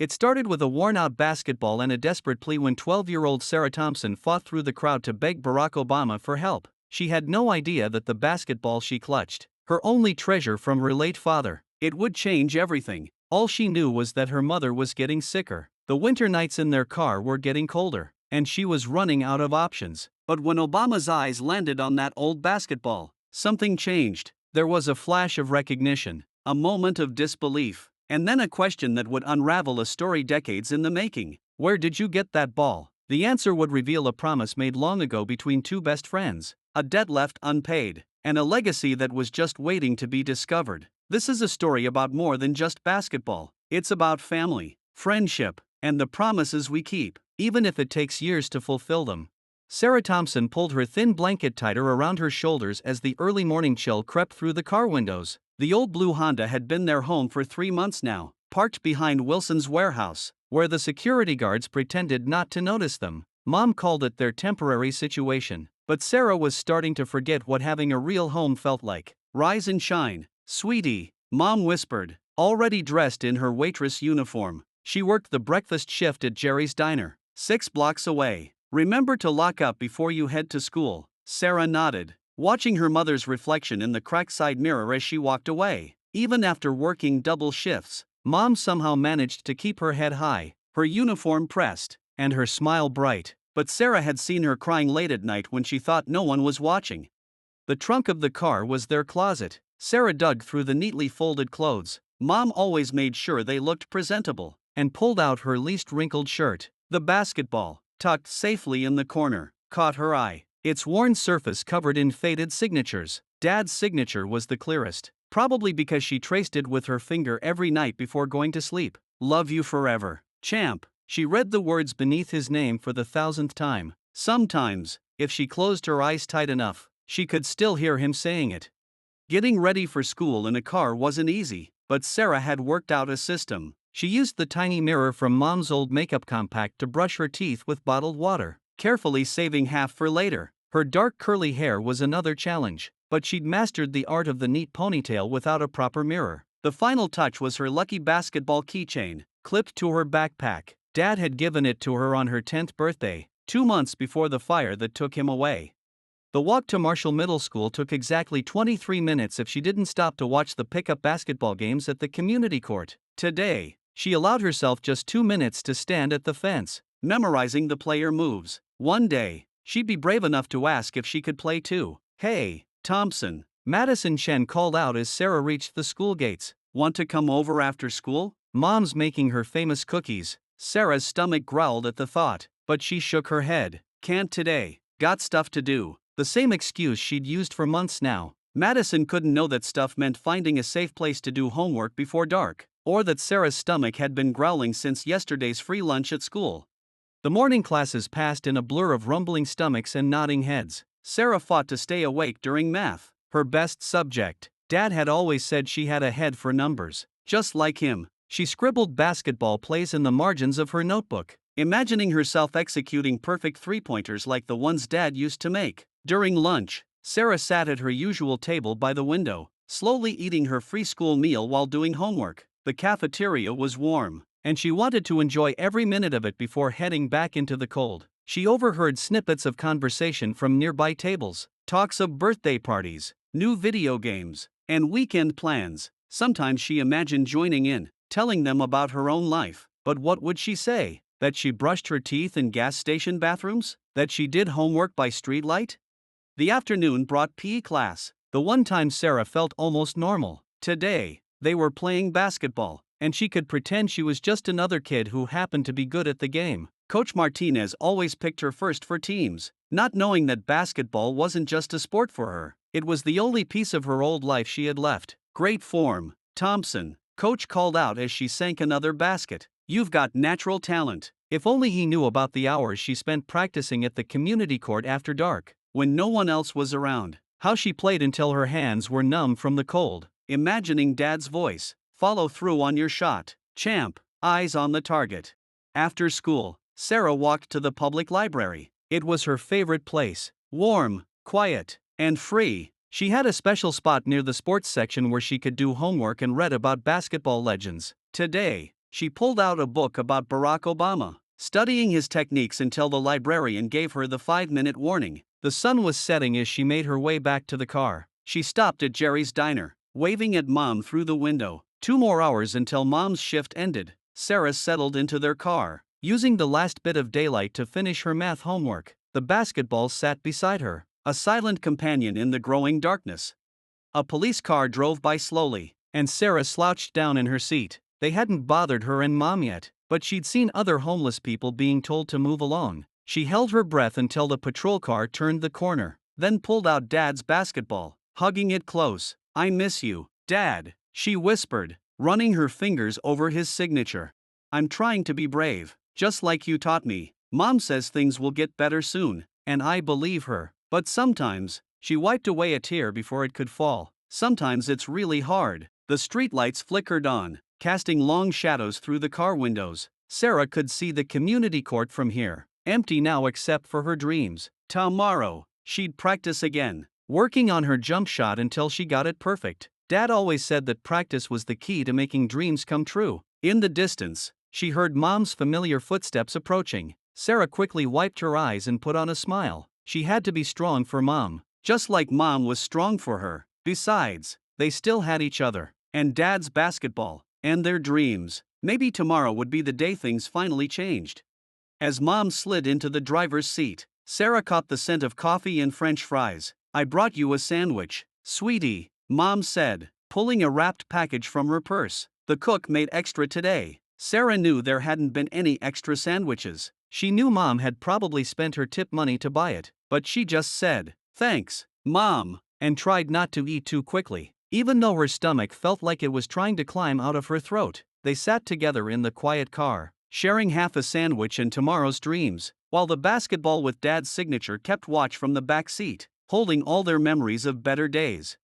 It started with a worn-out basketball and a desperate plea when 12-year-old Sarah Thompson fought through the crowd to beg Barack Obama for help. She had no idea that the basketball she clutched, her only treasure from her late father, it would change everything. All she knew was that her mother was getting sicker. The winter nights in their car were getting colder, and she was running out of options. But when Obama's eyes landed on that old basketball, something changed. There was a flash of recognition, a moment of disbelief, and then a question that would unravel a story decades in the making. Where did you get that ball? The answer would reveal a promise made long ago between two best friends, a debt left unpaid, and a legacy that was just waiting to be discovered. This is a story about more than just basketball. It's about family, friendship, and the promises we keep, even if it takes years to fulfill them. Sarah Thompson pulled her thin blanket tighter around her shoulders as the early morning chill crept through the car windows. The old blue Honda had been their home for 3 months now, parked behind Wilson's warehouse, where the security guards pretended not to notice them. Mom called it their temporary situation, but Sarah was starting to forget what having a real home felt like. Rise and shine, sweetie, Mom whispered, already dressed in her waitress uniform. She worked the breakfast shift at Jerry's Diner, 6 blocks away. Remember to lock up before you head to school. Sarah nodded, watching her mother's reflection in the cracked side mirror as she walked away. Even after working double shifts, Mom somehow managed to keep her head high, her uniform pressed, and her smile bright. But Sarah had seen her crying late at night when she thought no one was watching. The trunk of the car was their closet. Sarah dug through the neatly folded clothes. Mom always made sure they looked presentable, and pulled out her least wrinkled shirt. The basketball, tucked safely in the corner, caught her eye, its worn surface covered in faded signatures. Dad's signature was the clearest, probably because she traced it with her finger every night before going to sleep. Love you forever, champ. She read the words beneath his name for the 1000th time. Sometimes, if she closed her eyes tight enough, she could still hear him saying it. Getting ready for school in a car wasn't easy, but Sarah had worked out a system. She used the tiny mirror from Mom's old makeup compact to brush her teeth with bottled water, carefully saving half for later. Her dark curly hair was another challenge, but she'd mastered the art of the neat ponytail without a proper mirror. The final touch was her lucky basketball keychain, clipped to her backpack. Dad had given it to her on her 10th birthday, 2 months before the fire that took him away. The walk to Marshall Middle School took exactly 23 minutes if she didn't stop to watch the pickup basketball games at the community court. Today, she allowed herself just 2 minutes to stand at the fence, memorizing the player moves. One day, she'd be brave enough to ask if she could play too. Hey, Thompson, Madison Chen called out as Sarah reached the school gates. Want to come over after school? Mom's making her famous cookies. Sarah's stomach growled at the thought, but she shook her head. Can't today. Got stuff to do. The same excuse she'd used for months now. Madison couldn't know that stuff meant finding a safe place to do homework before dark, or that Sarah's stomach had been growling since yesterday's free lunch at school. The morning classes passed in a blur of rumbling stomachs and nodding heads. Sarah fought to stay awake during math, her best subject. Dad had always said she had a head for numbers. Just like him, she scribbled basketball plays in the margins of her notebook, imagining herself executing perfect three-pointers like the ones Dad used to make. During lunch, Sarah sat at her usual table by the window, slowly eating her free school meal while doing homework. The cafeteria was warm, and she wanted to enjoy every minute of it before heading back into the cold. She overheard snippets of conversation from nearby tables, talks of birthday parties, new video games, and weekend plans. Sometimes she imagined joining in, telling them about her own life. But what would she say? That she brushed her teeth in gas station bathrooms? That she did homework by streetlight? The afternoon brought PE class, the one time Sarah felt almost normal. Today, they were playing basketball, and she could pretend she was just another kid who happened to be good at the game. Coach Martinez always picked her first for teams, not knowing that basketball wasn't just a sport for her. It was the only piece of her old life she had left. Great form, Thompson, Coach called out as she sank another basket. You've got natural talent. If only he knew about the hours she spent practicing at the community court after dark, when no one else was around. How she played until her hands were numb from the cold. Imagining Dad's voice. Follow through on your shot, champ. Eyes on the target. After school, Sarah walked to the public library. It was her favorite place. Warm, quiet, and free. She had a special spot near the sports section where she could do homework and read about basketball legends. Today, She pulled out a book about Barack Obama, studying his techniques until the librarian gave her the 5-minute warning. The sun was setting as she made her way back to the car. She stopped at Jerry's diner, waving at Mom through the window. 2 more hours until Mom's shift ended. Sarah settled into their car, using the last bit of daylight to finish her math homework. The basketball sat beside her, a silent companion in the growing darkness. A police car drove by slowly, and Sarah slouched down in her seat. They hadn't bothered her and Mom yet, but she'd seen other homeless people being told to move along. She held her breath until the patrol car turned the corner, then pulled out Dad's basketball, hugging it close. "I miss you, Dad," she whispered, running her fingers over his signature. "I'm trying to be brave, just like you taught me. Mom says things will get better soon, and I believe her. But sometimes," she wiped away a tear before it could fall, "sometimes it's really hard." The streetlights flickered on, casting long shadows through the car windows. Sarah could see the community court from here, empty now except for her dreams. Tomorrow, she'd practice again, working on her jump shot until she got it perfect. Dad always said that practice was the key to making dreams come true. In the distance, she heard Mom's familiar footsteps approaching. Sarah quickly wiped her eyes and put on a smile. She had to be strong for Mom, just like Mom was strong for her. Besides, they still had each other, and Dad's basketball, and their dreams. Maybe tomorrow would be the day things finally changed. As Mom slid into the driver's seat, Sarah caught the scent of coffee and French fries. "I brought you a sandwich, sweetie," Mom said, pulling a wrapped package from her purse. "The cook made extra today." Sarah knew there hadn't been any extra sandwiches. She knew Mom had probably spent her tip money to buy it, but she just said, "Thanks, Mom," and tried not to eat too quickly, even though her stomach felt like it was trying to climb out of her throat. They sat together in the quiet car, sharing half a sandwich and tomorrow's dreams, while the basketball with Dad's signature kept watch from the back seat, holding all their memories of better days.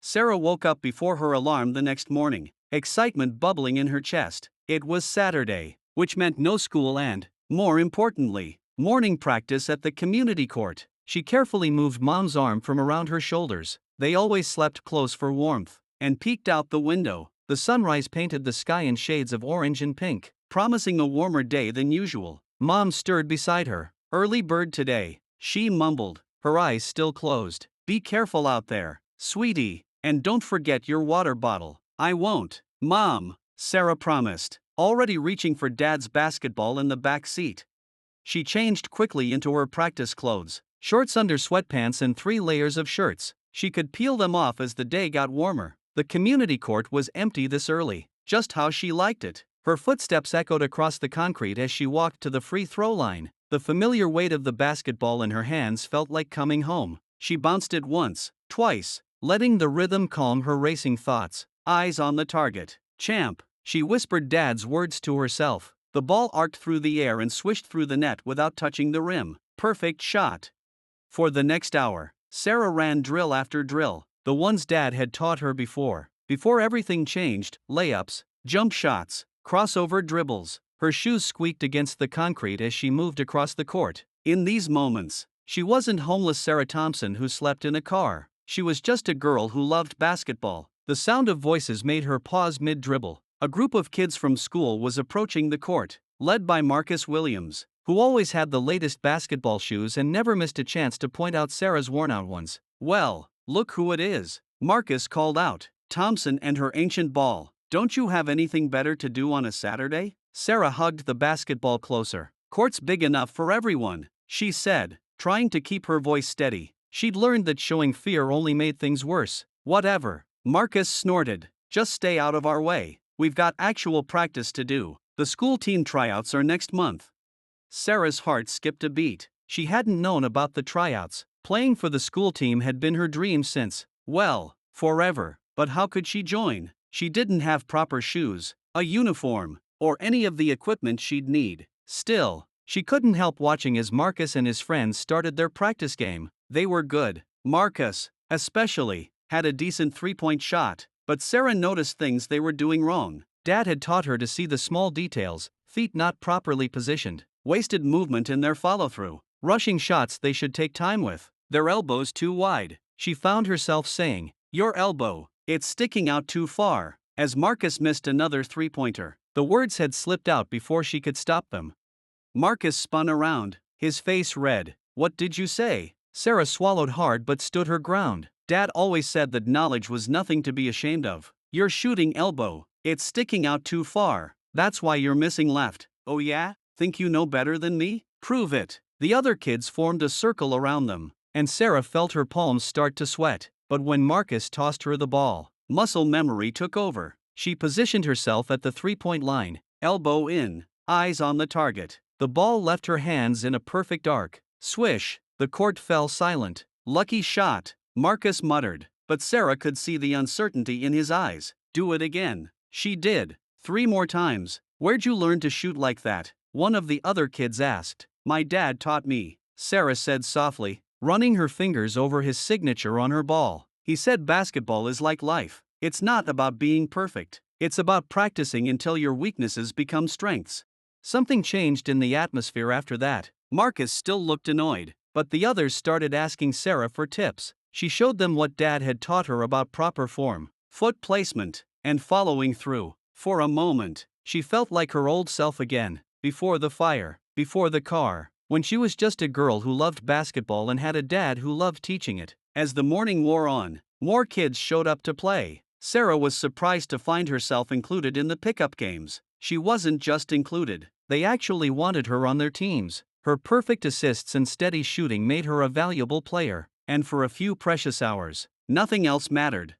Sarah woke up before her alarm the next morning, excitement bubbling in her chest. It was Saturday, which meant no school and, more importantly, morning practice at the community court. She carefully moved Mom's arm from around her shoulders. They always slept close for warmth, and peeked out the window. The sunrise painted the sky in shades of orange and pink, promising a warmer day than usual. Mom stirred beside her. "Early bird today," she mumbled, her eyes still closed. "Be careful out there, sweetie, and don't forget your water bottle." "I won't, Mom," Sarah promised, already reaching for Dad's basketball in the back seat. She changed quickly into her practice clothes, shorts under sweatpants and 3 layers of shirts. She could peel them off as the day got warmer. The community court was empty this early, just how she liked it. Her footsteps echoed across the concrete as she walked to the free throw line. The familiar weight of the basketball in her hands felt like coming home. She bounced it once, twice, letting the rhythm calm her racing thoughts. Eyes on the target. "Champ," she whispered Dad's words to herself. The ball arced through the air and swished through the net without touching the rim. Perfect shot. For the next hour, Sarah ran drill after drill, the ones Dad had taught her before everything changed: layups, jump shots, crossover dribbles. Her shoes squeaked against the concrete as she moved across the court. In these moments, she wasn't homeless Sarah Thompson who slept in a car. She was just a girl who loved basketball. The sound of voices made her pause mid-dribble. A group of kids from school was approaching the court, led by Marcus Williams, who always had the latest basketball shoes and never missed a chance to point out Sarah's worn-out ones. "Well, look who it is," Marcus called out. "Thompson and her ancient ball. Don't you have anything better to do on a Saturday?" Sarah hugged the basketball closer. "Court's big enough for everyone," she said, trying to keep her voice steady. She'd learned that showing fear only made things worse. "Whatever," Marcus snorted. "Just stay out of our way. We've got actual practice to do. The school team tryouts are next month." Sarah's heart skipped a beat. She hadn't known about the tryouts. Playing for the school team had been her dream since, well, forever. But how could she join? She didn't have proper shoes, a uniform, or any of the equipment she'd need. Still, she couldn't help watching as Marcus and his friends started their practice game. They were good. Marcus, especially, had a decent 3-point shot, but Sarah noticed things they were doing wrong. Dad had taught her to see the small details: feet not properly positioned, wasted movement in their follow-through, rushing shots they should take time with, their elbows too wide. She found herself saying, "Your elbow, it's sticking out too far," as Marcus missed another 3-pointer. The words had slipped out before she could stop them. Marcus spun around, his face red. "What did you say?" Sarah swallowed hard but stood her ground. "Dad always said that knowledge was nothing to be ashamed of. Your shooting elbow, it's sticking out too far. That's why you're missing left." "Oh yeah? Think you know better than me? Prove it." The other kids formed a circle around them, and Sarah felt her palms start to sweat. But when Marcus tossed her the ball, muscle memory took over. She positioned herself at the three-point line, elbow in, eyes on the target. The ball left her hands in a perfect arc. Swish, the court fell silent. "Lucky shot," Marcus muttered, but Sarah could see the uncertainty in his eyes. "Do it again." She did. 3 more times. "Where'd you learn to shoot like that?" one of the other kids asked. "My dad taught me," Sarah said softly, running her fingers over his signature on her ball. "He said basketball is like life. It's not about being perfect. It's about practicing until your weaknesses become strengths." Something changed in the atmosphere after that. Marcus still looked annoyed, but the others started asking Sarah for tips. She showed them what Dad had taught her about proper form, foot placement, and following through. For a moment, she felt like her old self again, before the fire, before the car, when she was just a girl who loved basketball and had a dad who loved teaching it. As the morning wore on, more kids showed up to play. Sarah was surprised to find herself included in the pickup games. She wasn't just included, they actually wanted her on their teams. Her perfect assists and steady shooting made her a valuable player, and for a few precious hours, nothing else mattered.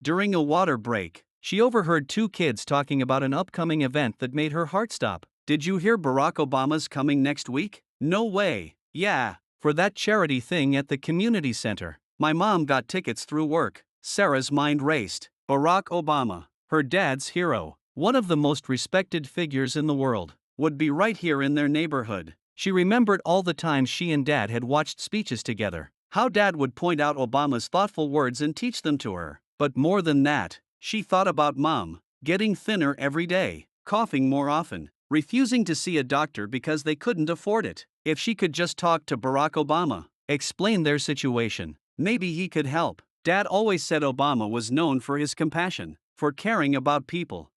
During a water break, she overheard 2 kids talking about an upcoming event that made her heart stop. "Did you hear Barack Obama's coming next week?" "No way." "Yeah, for that charity thing at the community center. My mom got tickets through work." Sarah's mind raced. Barack Obama, her dad's hero, one of the most respected figures in the world, would be right here in their neighborhood. She remembered all the times she and Dad had watched speeches together, how Dad would point out Obama's thoughtful words and teach them to her. But more than that, she thought about Mom, getting thinner every day, coughing more often, refusing to see a doctor because they couldn't afford it. If she could just talk to Barack Obama, explain their situation, maybe he could help. Dad always said Obama was known for his compassion, for caring about people.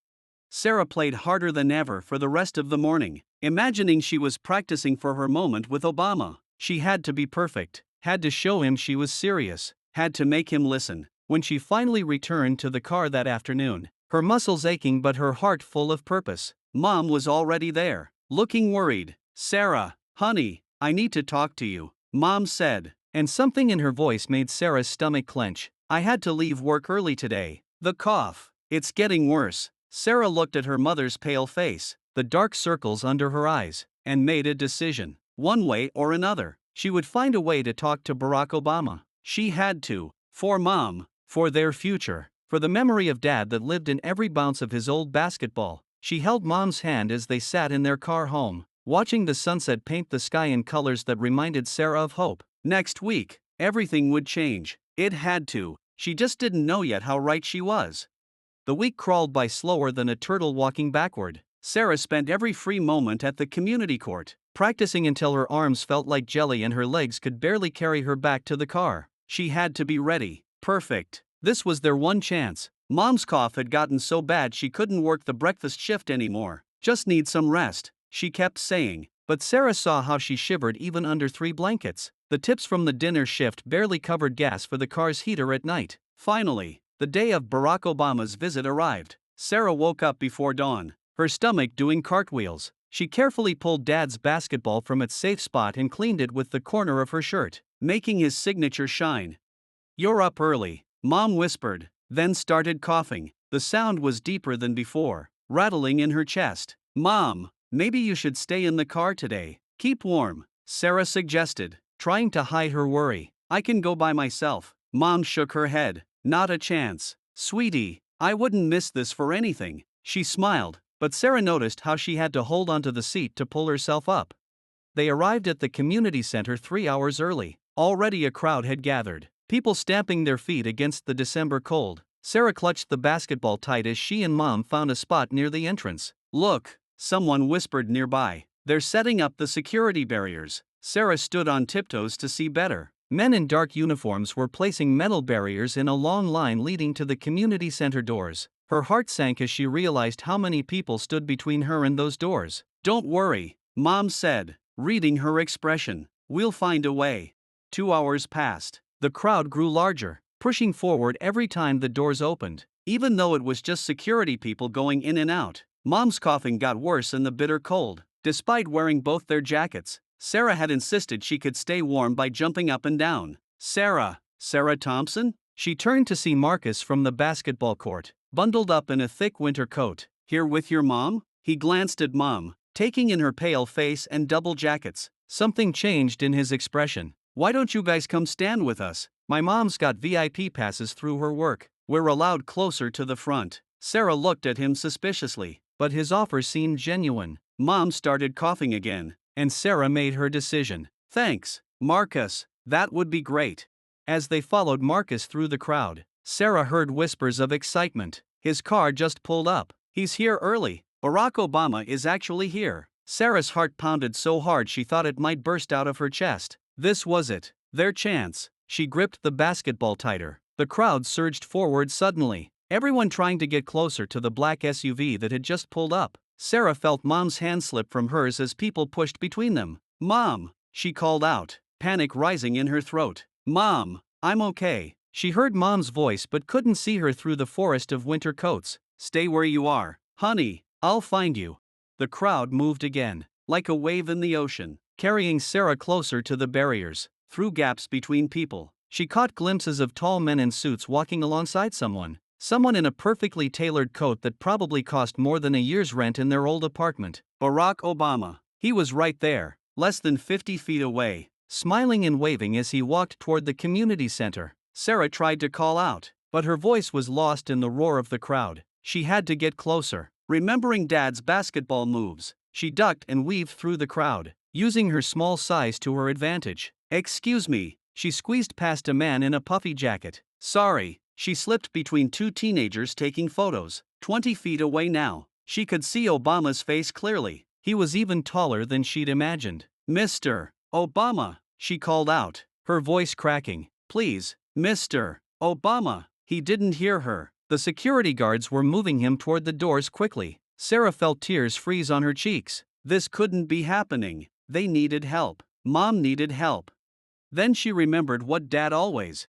Sarah played harder than ever for the rest of the morning, imagining she was practicing for her moment with Obama. She had to be perfect, had to show him she was serious, had to make him listen. When she finally returned to the car that afternoon, her muscles aching but her heart full of purpose, Mom was already there, looking worried. "Sarah, honey, I need to talk to you," Mom said, and something in her voice made Sarah's stomach clench. "I had to leave work early today. The cough, it's getting worse." Sarah looked at her mother's pale face, the dark circles under her eyes, and made a decision. One way or another, she would find a way to talk to Barack Obama. She had to, for Mom, for their future, for the memory of Dad that lived in every bounce of his old basketball. She held Mom's hand as they sat in their car home, watching the sunset paint the sky in colors that reminded Sarah of hope. Next week, everything would change. It had to. She just didn't know yet how right she was. The week crawled by slower than a turtle walking backward. Sarah spent every free moment at the community court, practicing until her arms felt like jelly and her legs could barely carry her back to the car. She had to be ready. Perfect. This was their one chance. Mom's cough had gotten so bad she couldn't work the breakfast shift anymore. "Just need some rest," she kept saying. But Sarah saw how she shivered even under 3 blankets. The tips from the dinner shift barely covered gas for the car's heater at night. Finally, the day of Barack Obama's visit arrived. Sarah woke up before dawn, her stomach doing cartwheels. She carefully pulled Dad's basketball from its safe spot and cleaned it with the corner of her shirt, making his signature shine. "You're up early," Mom whispered, then started coughing. The sound was deeper than before, rattling in her chest. "Mom, maybe you should stay in the car today. Keep warm," Sarah suggested, trying to hide her worry. "I can go by myself." Mom shook her head. "Not a chance. Sweetie, I wouldn't miss this for anything." She smiled, but Sarah noticed how she had to hold onto the seat to pull herself up. They arrived at the community center 3 hours early. Already a crowd had gathered, people stamping their feet against the December cold. Sarah clutched the basketball tight as she and Mom found a spot near the entrance. "Look," someone whispered nearby. "They're setting up the security barriers." Sarah stood on tiptoes to see better. Men in dark uniforms were placing metal barriers in a long line leading to the community center doors. Her heart sank as she realized how many people stood between her and those doors. "Don't worry," Mom said, reading her expression. "We'll find a way." 2 hours passed. The crowd grew larger, pushing forward every time the doors opened. Even though it was just security people going in and out, Mom's coughing got worse in the bitter cold. Despite wearing both their jackets, Sarah had insisted she could stay warm by jumping up and down. Sarah Thompson? She turned to see Marcus from the basketball court, bundled up in a thick winter coat. "Here with your mom?" He glanced at Mom, taking in her pale face and double jackets. Something changed in his expression. "Why don't you guys come stand with us? My mom's got VIP passes through her work. We're allowed closer to the front." Sarah looked at him suspiciously, but his offer seemed genuine. Mom started coughing again, and Sarah made her decision. "Thanks, Marcus, that would be great." As they followed Marcus through the crowd, Sarah heard whispers of excitement. "His car just pulled up. He's here early. Barack Obama is actually here." Sarah's heart pounded so hard she thought it might burst out of her chest. This was it, their chance. She gripped the basketball tighter. The crowd surged forward suddenly, everyone trying to get closer to the black SUV that had just pulled up. Sarah felt Mom's hand slip from hers as people pushed between them. "Mom!" she called out, panic rising in her throat. "Mom, I'm okay." She heard Mom's voice but couldn't see her through the forest of winter coats. "Stay where you are, honey, I'll find you." The crowd moved again, like a wave in the ocean, carrying Sarah closer to the barriers. Through gaps between people, she caught glimpses of tall men in suits walking alongside someone in a perfectly tailored coat that probably cost more than a year's rent in their old apartment. Barack Obama. He was right there, less than 50 feet away, smiling and waving as he walked toward the community center. Sarah tried to call out, but her voice was lost in the roar of the crowd. She had to get closer. Remembering Dad's basketball moves, she ducked and weaved through the crowd, using her small size to her advantage. "Excuse me." She squeezed past a man in a puffy jacket. "Sorry." She slipped between two teenagers taking photos. 20 feet away now, she could see Obama's face clearly. He was even taller than she'd imagined. "Mr. Obama," she called out, her voice cracking. "Please, Mr. Obama." He didn't hear her. The security guards were moving him toward the doors quickly. Sarah felt tears freeze on her cheeks. This couldn't be happening. They needed help. Mom needed help. Then she remembered what Dad always